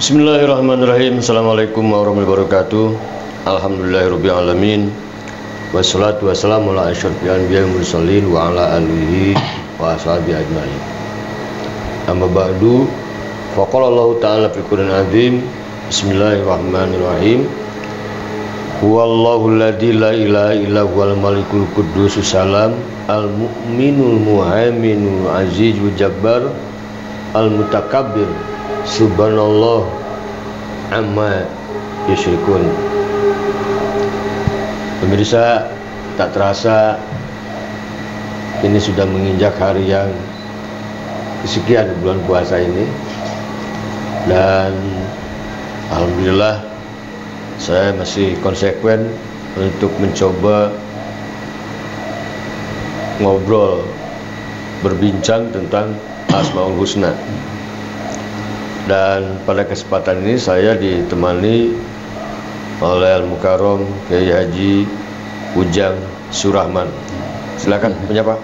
Bismillahirrahmanirrahim. Assalamualaikum warahmatullahi wabarakatuh. Alhamdulillahirabbil alamin. Wassalatu wassalamu ala asyrofil anbiya'i wal mursalin wa ala alihi wa ashabihi ajmain. Amma ba'du. Faqala Allah ta'ala fil Qur'anil azim. Bismillahirrahmanirrahim. Huwallahu alladzi la ilaha illa huwal malikul quddusus salam al-mu'minul muhaiminul azizul jabbar al-mutakabbir subhanallah amma yusyrikun. Pemirsa, tak terasa ini sudah menginjak hari yang kesekian bulan puasa ini, dan alhamdulillah saya masih konsekuen untuk mencoba ngobrol, berbincang tentang Asmaul Husna. Dan pada kesempatan ini saya ditemani oleh Al-Mukarram Kiai Haji Ujang Surahman. Silakan menyapa.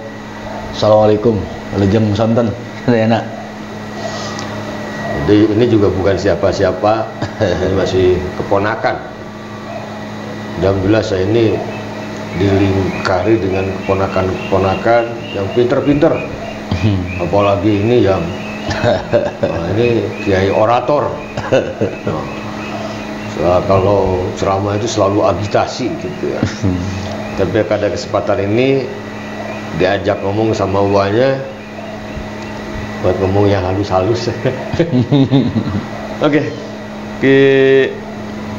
Assalamualaikum. Lejeng santen. Enak. Jadi ini juga bukan siapa-siapa, ini masih keponakan. Alhamdulillah saya ini dilingkari dengan keponakan-keponakan yang pinter-pinter. Apalagi ini yang ini kiai orator. Kalau ceramah itu selalu agitasi gitu ya. Tapi pada kesempatan ini diajak ngomong sama uanya buat ngomong yang halus-halus. Oke, Ki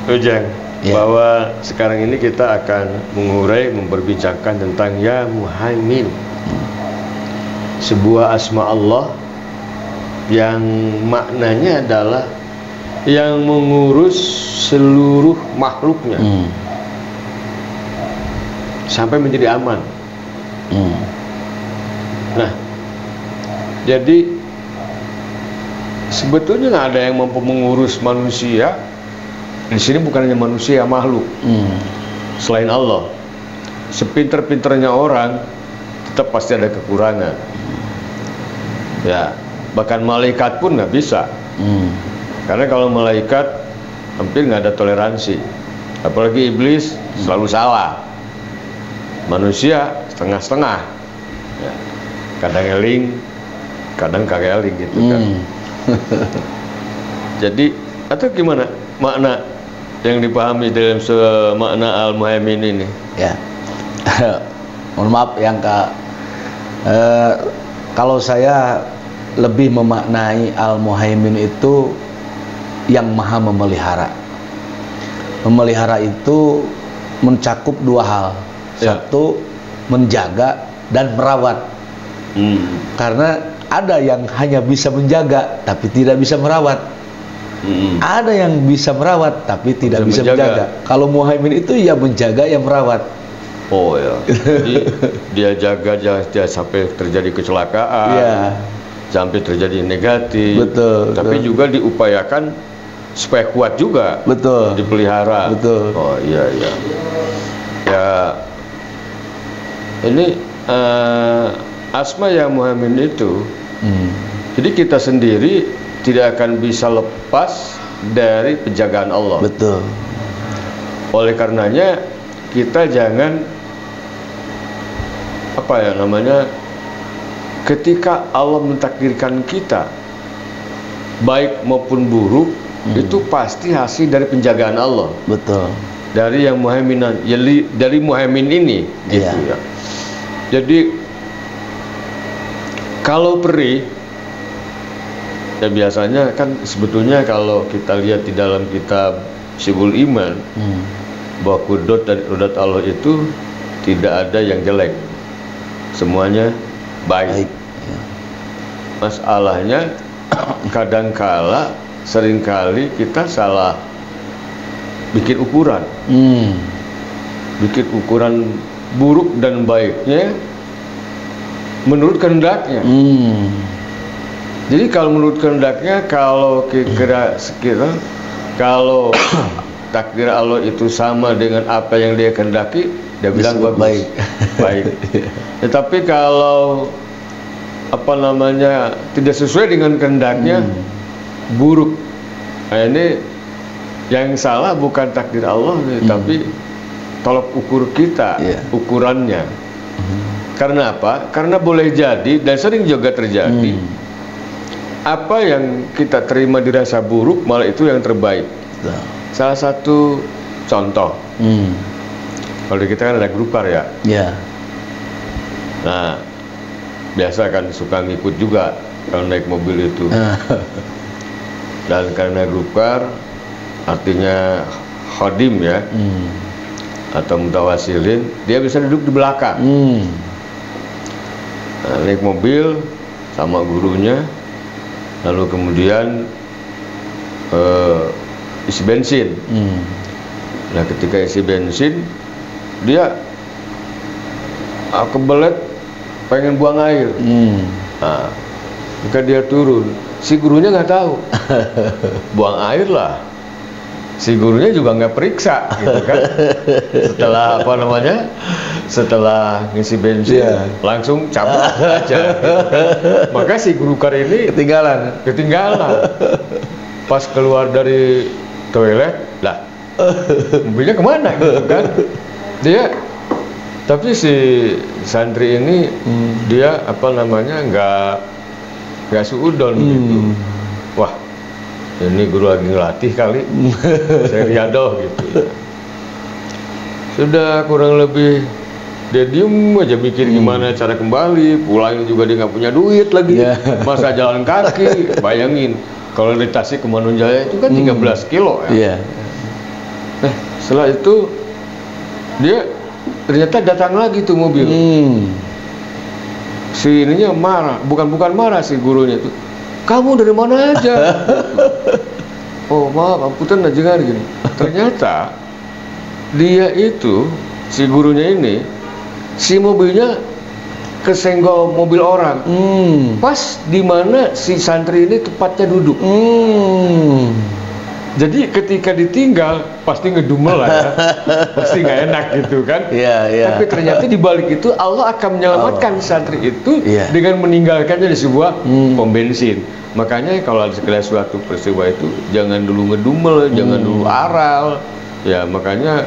Ujang, ya. Bahwa sekarang ini kita akan mengurai, memperbincangkan tentang Ya Muhaimin, sebuah asma Allah yang maknanya adalah yang mengurus seluruh makhluknya sampai menjadi aman. Nah, jadi sebetulnya nggak ada yang mampu mengurus manusia di sini, bukan hanya manusia, makhluk selain Allah. Sepinter-pinternya orang tetap pasti ada kekurangan. Ya, bahkan malaikat pun nggak bisa. Karena kalau malaikat hampir nggak ada toleransi, apalagi iblis selalu salah. Manusia setengah-setengah, ya. Kadang eling, kadang kagak eling gitu kan. Jadi atau gimana makna yang dipahami dalam makna Al-Muhaimin ini? Ya. Mohon maaf yang kalau saya lebih memaknai Al-Muhaimin itu yang maha memelihara. Memelihara itu mencakup dua hal. Satu, menjaga dan merawat. Karena ada yang hanya bisa menjaga tapi tidak bisa merawat. Ada yang bisa merawat tapi tidak bisa menjaga. Kalau Muhaimin itu ya menjaga, ya merawat. Oh ya. Jadi dia jaga jangan sampai terjadi kecelakaan. Ya. Sampai terjadi negatif. Betul. Tapi betul. Juga diupayakan supaya kuat juga. Betul. Dipelihara. Betul. Oh iya iya. Ya. Ini asma Ya Muhaimin itu. Jadi kita sendiri tidak akan bisa lepas dari penjagaan Allah. Betul. Oleh karenanya kita jangan ketika Allah mentakdirkan kita baik maupun buruk, itu pasti hasil dari penjagaan Allah. Betul. Dari yang muhaiminan, dari Muhaimin ini, gitu ya. Jadi kalau perih, ya biasanya kan sebetulnya kalau kita lihat di dalam kitab Syibul Iman, bahwa kudrat dan rudat Allah itu tidak ada yang jelek, semuanya baik. Ya. Masalahnya kadangkala, seringkali kita salah bikin ukuran, bikin ukuran buruk dan baiknya menurut kehendaknya. Jadi kalau menurut kehendaknya, kalau kira kalau takdir Allah itu sama dengan apa yang dia kehendaki, dia bilang bagus, baik. Baik. Tetapi kalau tidak sesuai dengan kehendaknya, buruk. Nah, ini yang salah bukan takdir Allah nih, tapi tolak ukur kita, ukurannya. Karena apa? Karena boleh jadi dan sering juga terjadi apa yang kita terima dirasa buruk malah itu yang terbaik. Salah satu contoh, kalau di kita kan ada grupar ya. Nah, biasa kan suka ngikut juga kalau naik mobil itu. Dan karena grupar artinya khodim ya, atau mutawasilin, dia bisa duduk di belakang. Nah, naik mobil sama gurunya, lalu kemudian isi bensin. Nah, ketika isi bensin, dia kebelet pengen buang air. Nah, ketika dia turun, si gurunya nggak tahu, buang air lah. Si gurunya juga nggak periksa, gitu kan? Setelah apa namanya? Setelah ngisi bensin, langsung cabut aja. Gitu kan? Maka si guru kar ini ketinggalan. Pas keluar dari toilet, lah, mobilnya kemana gitu kan? Tapi si santri ini dia apa namanya nggak suudon gitu. Wah, ini guru lagi ngelatih kali, saya riadoh gitu. Sudah kurang lebih dia diem aja mikir gimana cara kembali, pulang juga dia nggak punya duit lagi, masa jalan kaki. Bayangin kalau dari Tasik ke Manunjaya itu kan 13 kilo ya. Nah, setelah itu dia ternyata datang lagi tuh mobil. Si ininya marah, bukan marah si gurunya tuh. Kamu dari mana aja? Oh maaf, amputan aja gini. Ternyata dia itu si gurunya ini, si mobilnya kesenggol mobil orang. Pas di mana si santri ini tepatnya duduk. Jadi ketika ditinggal pasti ngedumel lah ya, pasti nggak enak gitu kan. Tapi ternyata di balik itu Allah akan menyelamatkan santri itu dengan meninggalkannya di sebuah pom bensin. Makanya kalau ada segala suatu peristiwa itu jangan dulu ngedumel, jangan dulu aral. Ya makanya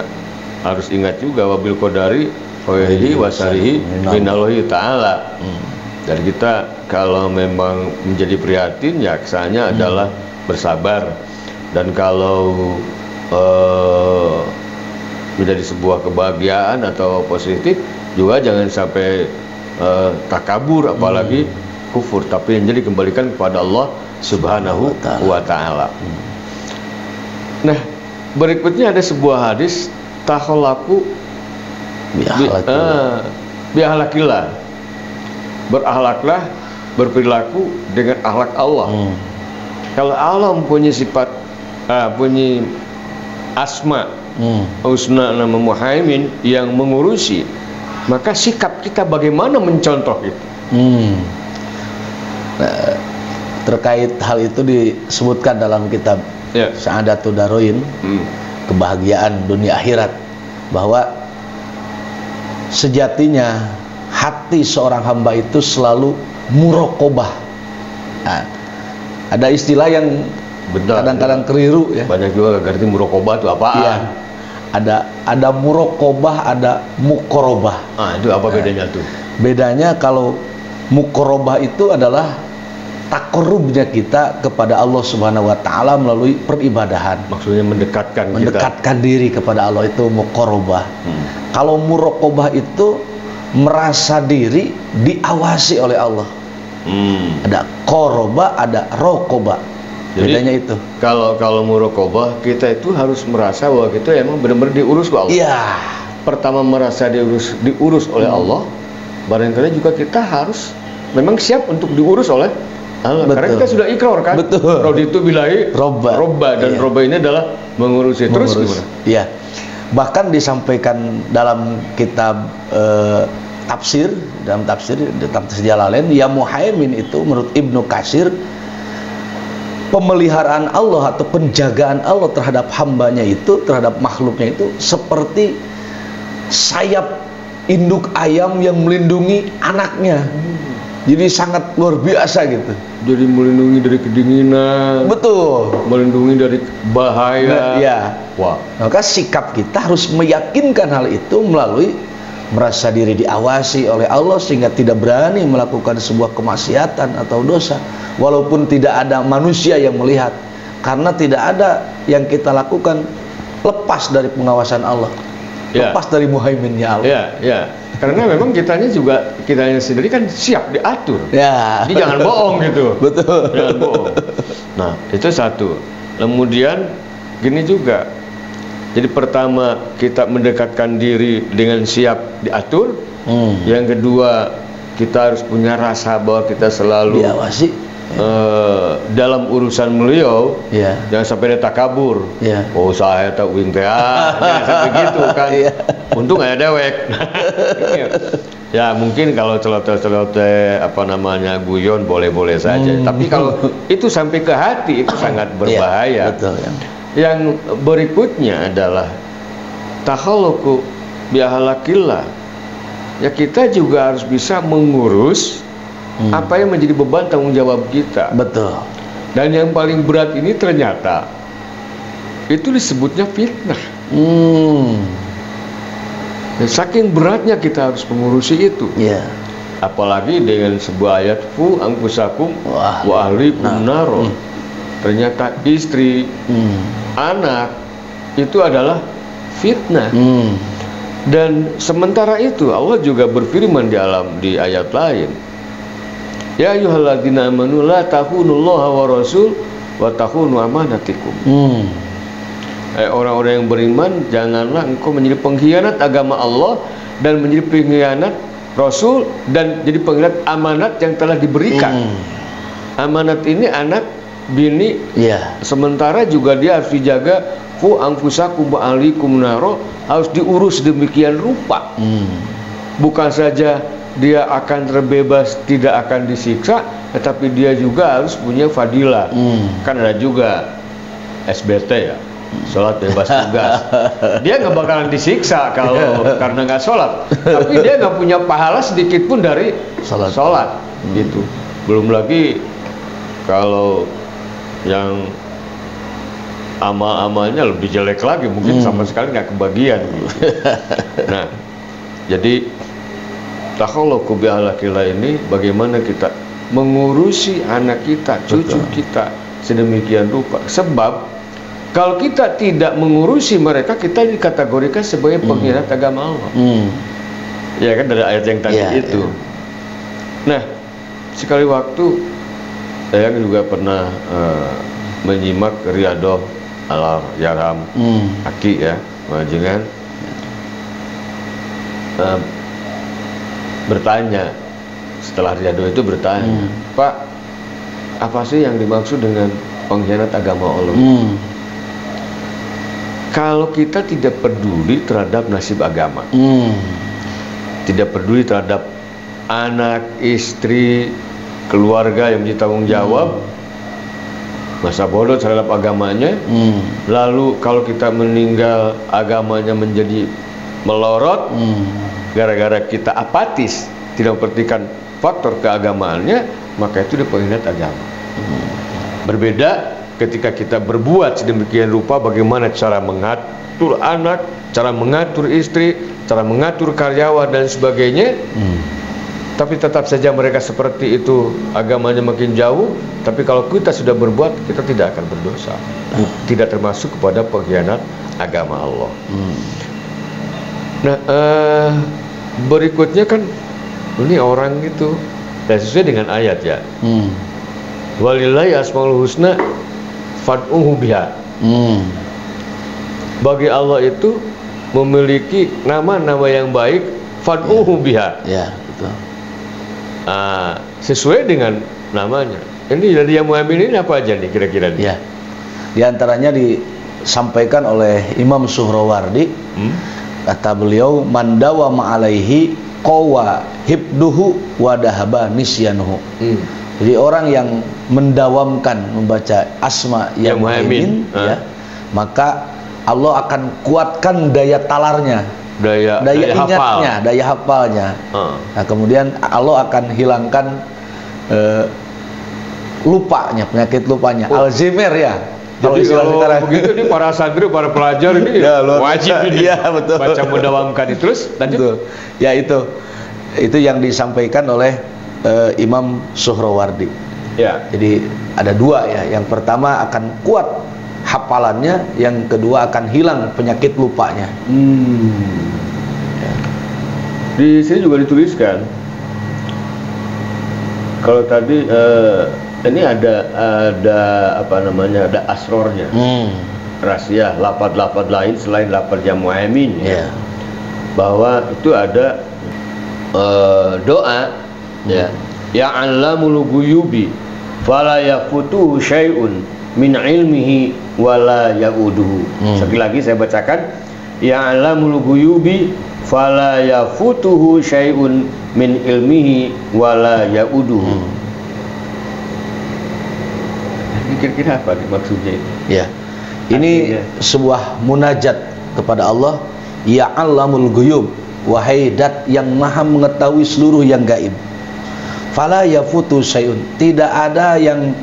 harus ingat juga wabil qadari khayrihi wa syarrihi minallahi ta'ala. Dan kita kalau memang menjadi prihatin ya kesannya adalah bersabar. Dan kalau menjadi sebuah kebahagiaan atau positif juga jangan sampai takabur apalagi kufur, tapi yang jadi kembalikan kepada Allah Subhanahu wa Ta'ala. Nah, berikutnya ada sebuah hadis takhallaqu bi'ahlakillah, berakhlaklah, berperilaku dengan akhlak Allah. Kalau Allah mempunyai sifat punya asma husna nama muhaimin yang mengurusi, maka sikap kita bagaimana mencontoh itu. Nah, terkait hal itu disebutkan dalam kitab Sa'adatul Darain, kebahagiaan dunia akhirat, bahwa sejatinya hati seorang hamba itu selalu muraqabah. Nah, ada istilah yang kadang-kadang keliru ya. Banyak juga ngerti muraqabah itu apaan. Ada muraqabah, ada muqarabah. Itu apa bedanya tuh? Bedanya kalau muqarabah itu adalah takarrubnya kita kepada Allah Subhanahu wa Ta'ala melalui peribadahan. Maksudnya mendekatkan diri kepada Allah, itu muqarabah. Kalau muraqabah itu merasa diri diawasi oleh Allah. Ada qaraba, ada raqabah. Bedanya itu. Kalau muraqabah kita itu harus merasa bahwa kita emang benar-benar diurus oleh Allah. Pertama merasa diurus oleh Allah. Barangkali juga kita harus memang siap untuk diurus oleh Allah. Karena kita sudah ikrar kan. Raditu billahi robba, dan robba ini adalah mengurusi. Terus gimana? Bahkan disampaikan dalam kitab tafsir Jalalain, ya muhaimin itu menurut Ibnu Katsir, pemeliharaan Allah atau penjagaan Allah terhadap hambanya itu, terhadap makhluknya itu seperti sayap induk ayam yang melindungi anaknya. Jadi sangat luar biasa gitu. Jadi melindungi dari kedinginan. Betul. Melindungi dari bahaya. Ya. Wah. Maka sikap kita harus meyakinkan hal itu melalui merasa diri diawasi oleh Allah sehingga tidak berani melakukan sebuah kemaksiatan atau dosa walaupun tidak ada manusia yang melihat, karena tidak ada yang kita lakukan lepas dari pengawasan Allah, lepas dari muhaiminnya Allah. Ya, ya. Karena memang kitanya sendiri kan siap diatur. Ya. Jadi jangan bohong gitu. Betul. Jangan bohong. Nah, itu satu. Kemudian gini juga. Jadi pertama kita mendekatkan diri dengan siap diatur. Yang kedua kita harus punya rasa bahwa kita selalu diawasi. Dalam urusan beliau, jangan sampai dia takabur. Oh saya tak wing jangan sampai gitu kan. Untung ada dewek. Ya mungkin kalau celoteh apa namanya guyon boleh-boleh saja. Tapi kalau itu sampai ke hati itu sangat berbahaya. Betul, ya. Yang berikutnya adalah takhalluqu bi ahlakillah. Ya kita juga harus bisa mengurus apa yang menjadi beban tanggung jawab kita. Betul. Dan yang paling berat ini ternyata itu disebutnya fitnah. Dan saking beratnya kita harus mengurusi itu. Apalagi dengan sebuah ayat fu anfusakum wa ahlikum naro. Ternyata istri, anak itu adalah fitnah. Dan sementara itu Allah juga berfirman di ayat lain. Ya ayyuhalladzina amanu la takhunullaha wa rasul wa takhunu amanatikum. Orang-orang yang beriman, janganlah engkau menjadi pengkhianat agama Allah dan menjadi pengkhianat Rasul dan jadi pengkhianat amanat yang telah diberikan. Amanat ini anak, bini, sementara juga dia harus dijaga fu anfusakum wa ahlikum naro, harus diurus demikian rupa. Bukan saja dia akan terbebas, tidak akan disiksa, tetapi dia juga harus punya fadilah. Kan ada juga SBT ya, sholat bebas tugas. Dia nggak bakalan disiksa kalau karena nggak sholat, tapi dia nggak punya pahala sedikit pun dari sholat. Gitu. Belum lagi kalau yang amal-amalnya lebih jelek lagi, mungkin sama sekali nggak kebagian. Gitu. Nah, jadi takhalluqu bi ahlakillah ini bagaimana kita mengurusi anak kita, cucu kita sedemikian rupa. Sebab kalau kita tidak mengurusi mereka, kita dikategorikan sebagai pengkhianat agama Allah. Ya kan dari ayat yang tadi itu. Nah, sekali waktu saya juga pernah menyimak Riyadhah Al-Yarham Aki ya, majengan bertanya setelah Riyadhah itu bertanya, Pak, apa sih yang dimaksud dengan pengkhianat agama Allah? Kalau kita tidak peduli terhadap nasib agama, tidak peduli terhadap anak, istri, keluarga yang menjadi tanggung jawab, masa bodoh terhadap agamanya, lalu kalau kita meninggal agamanya menjadi melorot, gara-gara kita apatis, tidak memperhatikan faktor keagamaannya, maka itu dia pengkhianat agama. Berbeda ketika kita berbuat sedemikian rupa, bagaimana cara mengatur anak, cara mengatur istri, cara mengatur karyawan dan sebagainya, tapi tetap saja mereka seperti itu, agamanya makin jauh. Tapi kalau kita sudah berbuat, kita tidak akan berdosa, tidak termasuk kepada pengkhianat agama Allah. Nah, berikutnya kan ini orang itu sesuai dengan ayat ya. Walillahi asmaul husna fad'uhu biha. Bagi Allah itu memiliki nama-nama yang baik, fad'uhu biha. Ya, betul. Sesuai dengan namanya. Ini dari yang mu'min ini apa aja nih kira-kira nih? Ya. Di antaranya disampaikan oleh Imam Suhrawardi. Kata beliau, mandawa ma'alaihi qawa hibduhu wa dahaba nisyanuhu. Jadi orang yang mendawamkan membaca asma ya muhaimin, ya, maka Allah akan kuatkan daya talarnya daya ingatnya, daya hafalnya. Nah, kemudian Allah akan hilangkan lupanya, penyakit lupanya, Alzheimer ya. Jadi kalau begitu nih para santri, para pelajar ini ya, wajib ini betul. baca mudawamkan terus. Betul. Ya itu yang disampaikan oleh Imam Suhrawardi. Ya. Jadi ada dua ya. Yang pertama akan kuat hafalannya, yang kedua akan hilang penyakit lupanya. Ya. Di sini juga dituliskan kalau tadi ini ada apa namanya, ada asrornya, rahasia, lafaz-lafaz lain selain lafaz yang mu'min, ya. Bahwa itu ada doa, ya, ya'allamul ghuyubi fala yafutuhu syai'un min ilmihi wala ya'uduhu. Sekali lagi saya bacakan, ya'allamul ghuyubi fala yafutuhu syai'un min ilmihi wala ya'uduhu. Kira-kira apa maksudnya itu? Ya, ini sebuah munajat kepada Allah. Ya Allamul Ghuyub, wahai Dat yang maha mengetahui seluruh yang gaib. Fala yafutu syai'un, tidak ada yang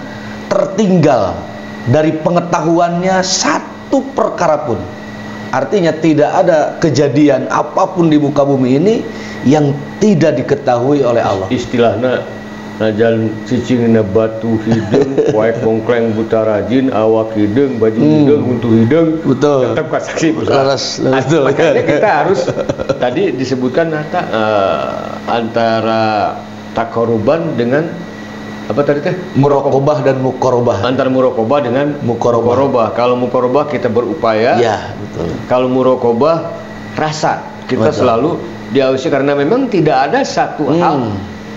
tertinggal dari pengetahuannya satu perkara pun. Artinya tidak ada kejadian apapun di muka bumi ini yang tidak diketahui oleh Allah. Istilahnya najan cicing batu hidung, wae kongkleng buta rajin, awak hidung, baju hidung, untuk hidung. Betul. Tetap saksi. Betul. Makanya kita harus tadi disebutkan antara takoruban dengan apa tadi teh? Muraqabah dan muqarabah. Antara muraqabah dengan muqarabah. Kalau muqarabah kita berupaya. Ya, betul. Kalau muraqabah rasa kita selalu diawasi, karena memang tidak ada satu hal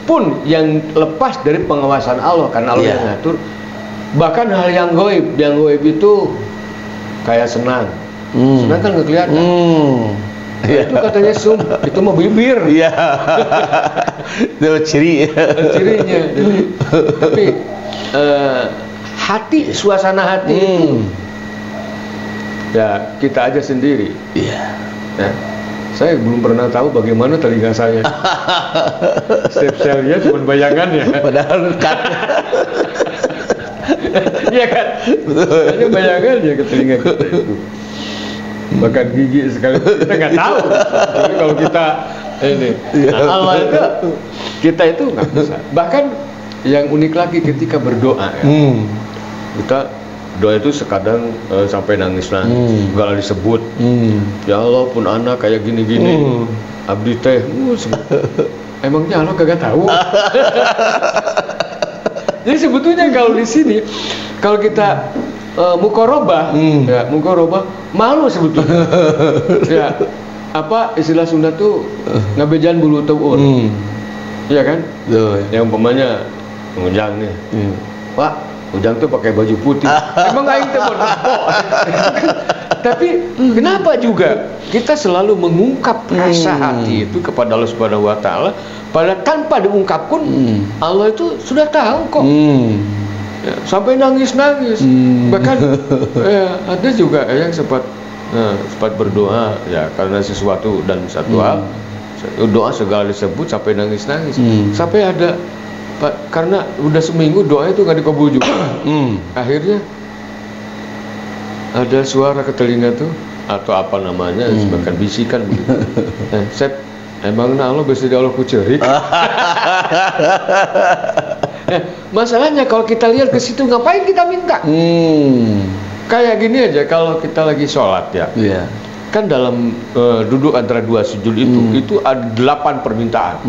pun yang lepas dari pengawasan Allah, karena Allah yang ngatur. Bahkan hal yang gaib itu kayak senang. Senang kan nggak kelihatan. Itu katanya itu mah bibir. Iya. Itu ciri. Cirinya. Tapi hati, suasana hati itu ya kita aja sendiri. Iya. Nah, saya belum pernah tahu bagaimana telinga saya. Setiap selnya cuma bayangannya. Padahal dekat. Iya kan? Betul. Hanya bayangannya ke telinga kita itu. Bahkan gigi sekali kita nggak tahu. Tapi kalau kita ini, Allah itu kita itu nggak bisa. Bahkan yang unik lagi ketika berdoa, ya, kita doa itu sekadang sampai nangis-nangis, segala disebut. Ya Allah pun anak kayak gini-gini, abdi teh, emangnya Allah kagak tahu? Jadi sebetulnya kalau di sini, kalau kita mukorobah, ya mukorobah malu sebetulnya. Ya apa istilah Sunda tuh ngabejan bulu teueur, ya kan? Yang umpamanya ngujang nih, Pak. Ujang tuh pakai baju putih. Emang aing teh tapi kenapa juga kita selalu mengungkap rasa hati itu kepada Allah Subhanahu wa taala, padahal tanpa diungkap pun Allah itu sudah tahu kok. Ya, sampai nangis-nangis. Bahkan ada juga yang sempat berdoa ya karena sesuatu dan satu hal, doa segala disebut sampai nangis-nangis. Sampai ada Pak, karena udah seminggu doa itu nggak dikabul juga. Akhirnya ada suara ke telinga tuh atau apa namanya, bahkan bisikan begitu. Sep, emang Allah bisa Allah kucerik. Masalahnya kalau kita lihat ke situ ngapain kita minta? Kayak gini aja kalau kita lagi sholat ya. Kan dalam duduk antara dua sujud itu ada 8 permintaan.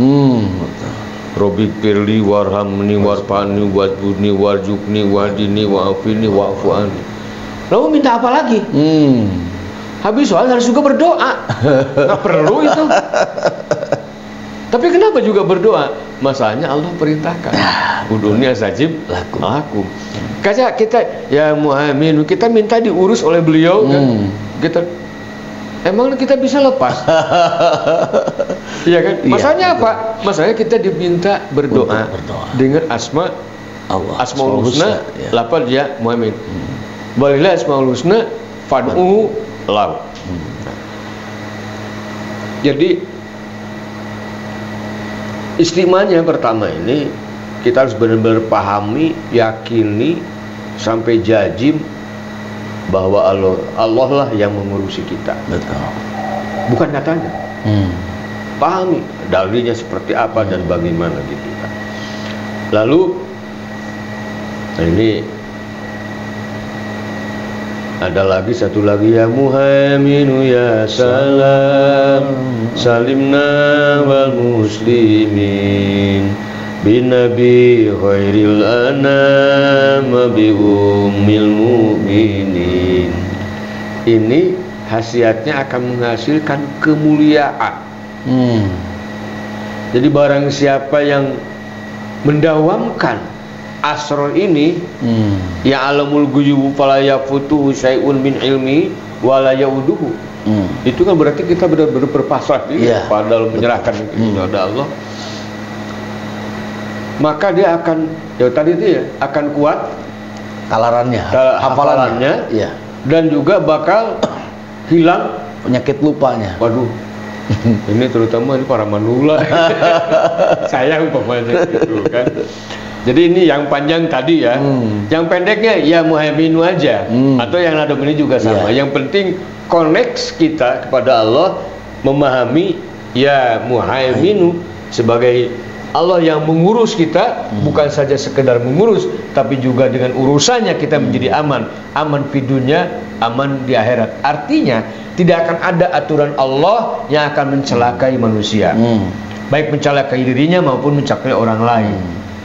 Robi firli warhamni warfani wadbuni warjukni wadini wa'afini wa'afu'ani. Lalu minta apa lagi? Habis soal harus juga berdoa. Nggak perlu itu. Tapi kenapa juga berdoa? Masalahnya Allah perintahkan. Udhunya sajib lakum. Kayak kita ya mu'amin, kita minta diurus oleh beliau kan. Kita emang kita bisa lepas? Iya kan? Masalahnya apa? Masalahnya kita diminta berdoa dengan asma Allah, Asmaul Husna, lafaz ya Muhammad. Walillahi asmaul husna fad'uhu lahu. Jadi istimewa pertama ini kita harus benar-benar pahami, yakini sampai jazim bahwa Allah lah yang mengurusi kita. Betul. Bukan katanya. Pahami dalilnya seperti apa dan bagaimana gitu kan. Lalu ini ada lagi satu lagi, ya Muhaiminu ya salam salimna wal muslimin bin nabi khairil anam bi ummil mu'minin. Ini khasiatnya akan menghasilkan kemuliaan. Jadi barang siapa yang mendawamkan asrar ini, ya alamul ghuyub fala yafutuhu syai'un min ilmi wala yauduhu. Itu kan berarti kita benar-benar berpasrah diri pada menyerahkan kepada Allah. Maka dia akan, ya tadi itu ya, akan kuat hafalannya, dan juga bakal hilang penyakit lupanya. Waduh, ini terutama ini para manula. Saya umpamanya gitu kan. Jadi ini yang panjang tadi ya, yang pendeknya ya Muhaiminu aja, atau yang nada ini juga sama. Yang penting connect kita kepada Allah, memahami ya Muhaiminu sebagai Allah yang mengurus kita, bukan saja sekedar mengurus, tapi juga dengan urusannya kita menjadi aman. Aman di dunia, aman di akhirat. Artinya tidak akan ada aturan Allah yang akan mencelakai manusia, baik mencelakai dirinya maupun mencelakai orang lain.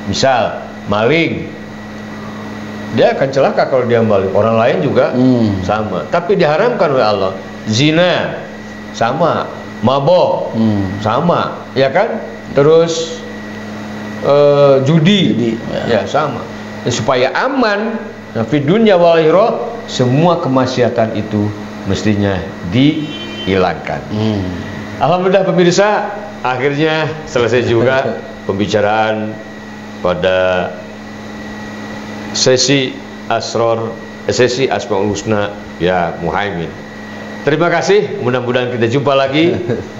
Misal maling, dia akan celaka kalau dia maling. Orang lain juga sama, tapi diharamkan oleh Allah. Zina sama, mabok sama, ya kan? Terus judi ya sama. Supaya aman, fi dunya wal akhirah, semua kemaksiatan itu mestinya dihilangkan. Alhamdulillah pemirsa, akhirnya selesai juga pembicaraan pada sesi Asmaul Husna ya Muhaimin. Terima kasih, mudah-mudahan kita jumpa lagi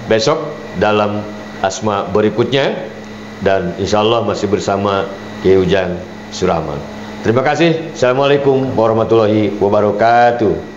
besok dalam asma berikutnya, dan insya Allah masih bersama Kiai Ujang Surahman. Terima kasih. Assalamualaikum warahmatullahi wabarakatuh.